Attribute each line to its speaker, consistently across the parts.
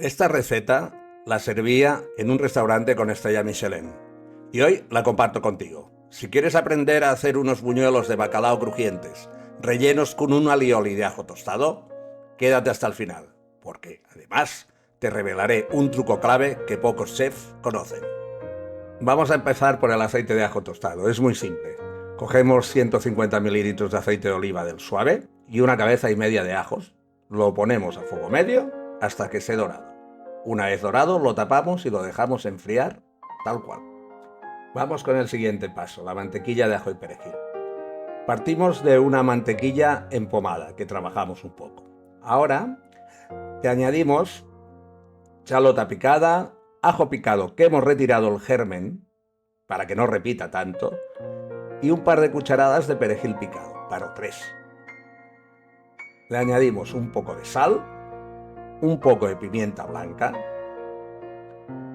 Speaker 1: Esta receta la servía en un restaurante con estrella Michelin y hoy la comparto contigo. Si quieres aprender a hacer unos buñuelos de bacalao crujientes rellenos con un alioli de ajo tostado, quédate hasta el final, porque además te revelaré un truco clave que pocos chefs conocen. Vamos a empezar por el aceite de ajo tostado, es muy simple. Cogemos 150 mililitros de aceite de oliva del suave y una cabeza y media de ajos. Lo ponemos a fuego medio hasta que esté dorado. Una vez dorado lo tapamos y lo dejamos enfriar tal cual. Vamos con el siguiente paso, la mantequilla de ajo y perejil. Partimos de una mantequilla empomada que trabajamos un poco. Ahora te añadimos chalota picada, ajo picado que hemos retirado el germen para que no repita tanto y un par de cucharadas de perejil picado, para 3. Le añadimos un poco de sal, un poco de pimienta blanca.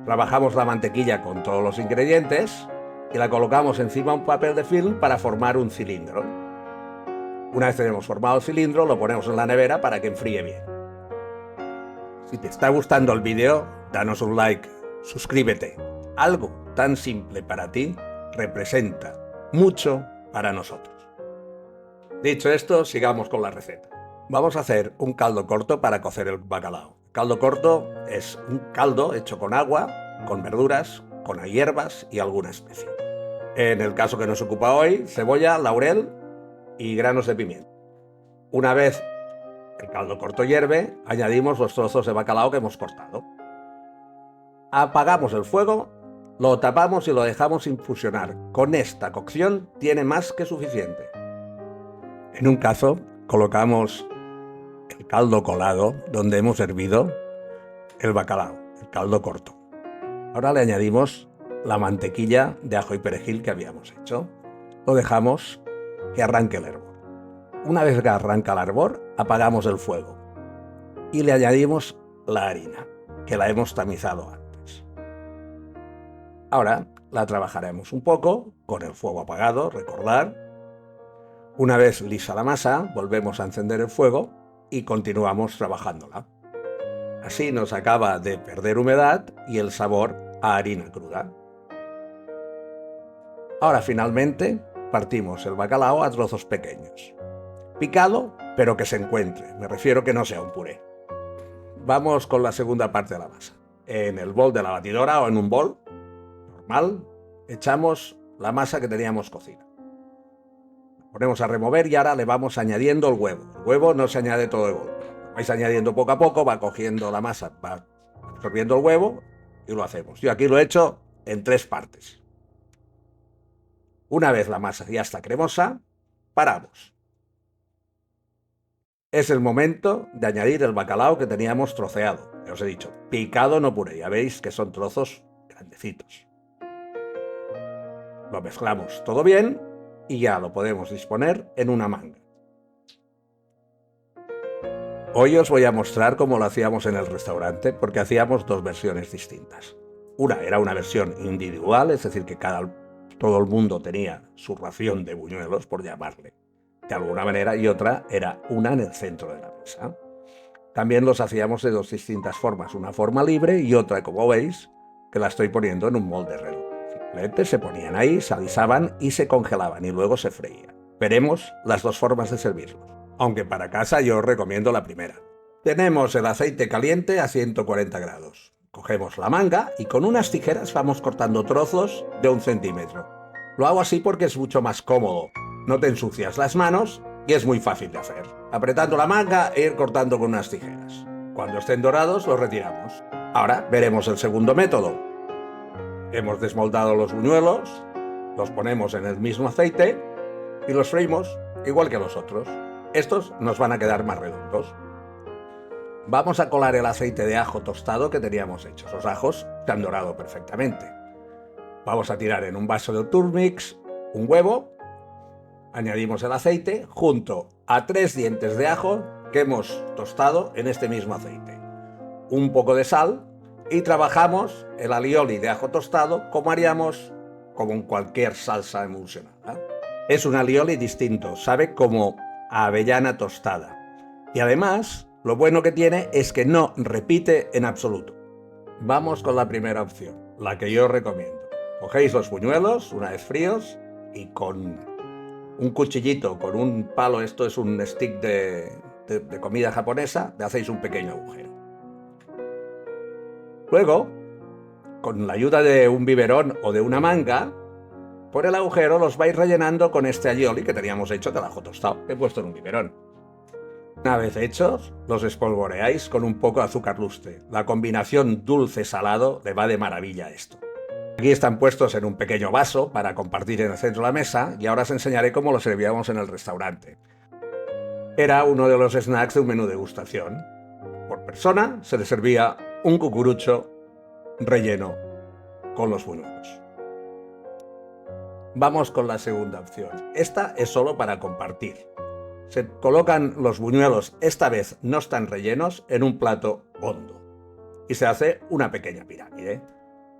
Speaker 1: Trabajamos la mantequilla con todos los ingredientes y la colocamos encima de un papel de film para formar un cilindro. Una vez tenemos formado el cilindro, lo ponemos en la nevera para que enfríe bien. Si te está gustando el vídeo, danos un like, suscríbete. Algo tan simple para ti representa mucho para nosotros. Dicho esto, sigamos con la receta. Vamos a hacer un caldo corto para cocer el bacalao. Caldo corto es un caldo hecho con agua, con verduras, con hierbas y alguna especia. En el caso que nos ocupa hoy, cebolla, laurel y granos de pimienta. Una vez el caldo corto hierve, añadimos los trozos de bacalao que hemos cortado. Apagamos el fuego, lo tapamos y lo dejamos infusionar. Con esta cocción tiene más que suficiente. En un cazo, colocamos el caldo colado donde hemos hervido el bacalao, el caldo corto. Ahora le añadimos la mantequilla de ajo y perejil que habíamos hecho. Lo dejamos que arranque el hervor. Una vez que arranca el hervor, apagamos el fuego y le añadimos la harina, que la hemos tamizado antes. Ahora la trabajaremos un poco con el fuego apagado, recordar. Una vez lisa la masa, volvemos a encender el fuego y continuamos trabajándola. Así nos acaba de perder humedad y el sabor a harina cruda. Ahora finalmente partimos el bacalao a trozos pequeños. Picado, pero que se encuentre, me refiero que no sea un puré. Vamos con la segunda parte de la masa. En el bol de la batidora o en un bol normal, echamos la masa que teníamos cocida. Ponemos a remover y ahora le vamos añadiendo el huevo. El huevo no se añade todo de golpe. Vais añadiendo poco a poco, va cogiendo la masa, va absorbiendo el huevo y lo hacemos. Yo aquí lo he hecho en 3 partes. Una vez la masa ya está cremosa, paramos. Es el momento de añadir el bacalao que teníamos troceado. Ya os he dicho, picado no puré, ya veis que son trozos grandecitos. Lo mezclamos todo bien y ya lo podemos disponer en una manga. Hoy os voy a mostrar cómo lo hacíamos en el restaurante, porque hacíamos 2 versiones distintas. Una era una versión individual, es decir, que todo el mundo tenía su ración de buñuelos, por llamarle de alguna manera, y otra era una en el centro de la mesa. También los hacíamos de 2 distintas formas, una forma libre y otra, como veis, que la estoy poniendo en un molde redondo. Simplemente se ponían ahí, se alisaban y se congelaban y luego se freían. Veremos las 2 formas de servirlos, aunque para casa yo os recomiendo la primera. Tenemos el aceite caliente a 140 grados. Cogemos la manga y con unas tijeras vamos cortando trozos de 1 centímetro. Lo hago así porque es mucho más cómodo. No te ensucias las manos y es muy fácil de hacer. Apretando la manga e ir cortando con unas tijeras. Cuando estén dorados los retiramos. Ahora veremos el segundo método. Hemos desmoldado los buñuelos, los ponemos en el mismo aceite y los freímos igual que los otros. Estos nos van a quedar más redondos. Vamos a colar el aceite de ajo tostado que teníamos hecho. Los ajos se han dorado perfectamente. Vamos a tirar en un vaso de Turmix un huevo. Añadimos el aceite junto a 3 dientes de ajo que hemos tostado en este mismo aceite. Un poco de sal y trabajamos el alioli de ajo tostado como haríamos con cualquier salsa emulsionada. Es un alioli distinto, sabe como a avellana tostada. Y además Lo bueno que tiene es que no repite en absoluto. Vamos con la primera opción, la que yo recomiendo. Cogéis los buñuelos una vez fríos y con un cuchillito, con un palo, esto es un stick de comida japonesa, le hacéis un pequeño agujero. Luego, con la ayuda de un biberón o de una manga, por el agujero los vais rellenando con este aioli que teníamos hecho de ajo tostado, que he puesto en un biberón. Una vez hechos, los espolvoreáis con un poco de azúcar lustre. La combinación dulce-salado le va de maravilla a esto. Aquí están puestos en un pequeño vaso para compartir en el centro de la mesa y ahora os enseñaré cómo lo servíamos en el restaurante. Era uno de los snacks de un menú degustación. Por persona se le servía un cucurucho relleno con los buñuelos. Vamos con la segunda opción. Esta es solo para compartir. Se colocan los buñuelos, esta vez no están rellenos, en un plato hondo. Y se hace una pequeña pirámide.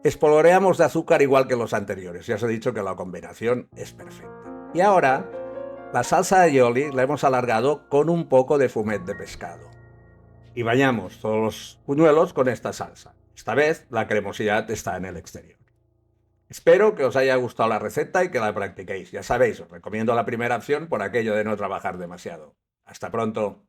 Speaker 1: Espolvoreamos de azúcar igual que los anteriores. Ya os he dicho que la combinación es perfecta. Y ahora, la salsa de aioli la hemos alargado con un poco de fumet de pescado. Y bañamos todos los buñuelos con esta salsa. Esta vez la cremosidad está en el exterior. Espero que os haya gustado la receta y que la practiquéis. Ya sabéis, os recomiendo la primera opción por aquello de no trabajar demasiado. Hasta pronto.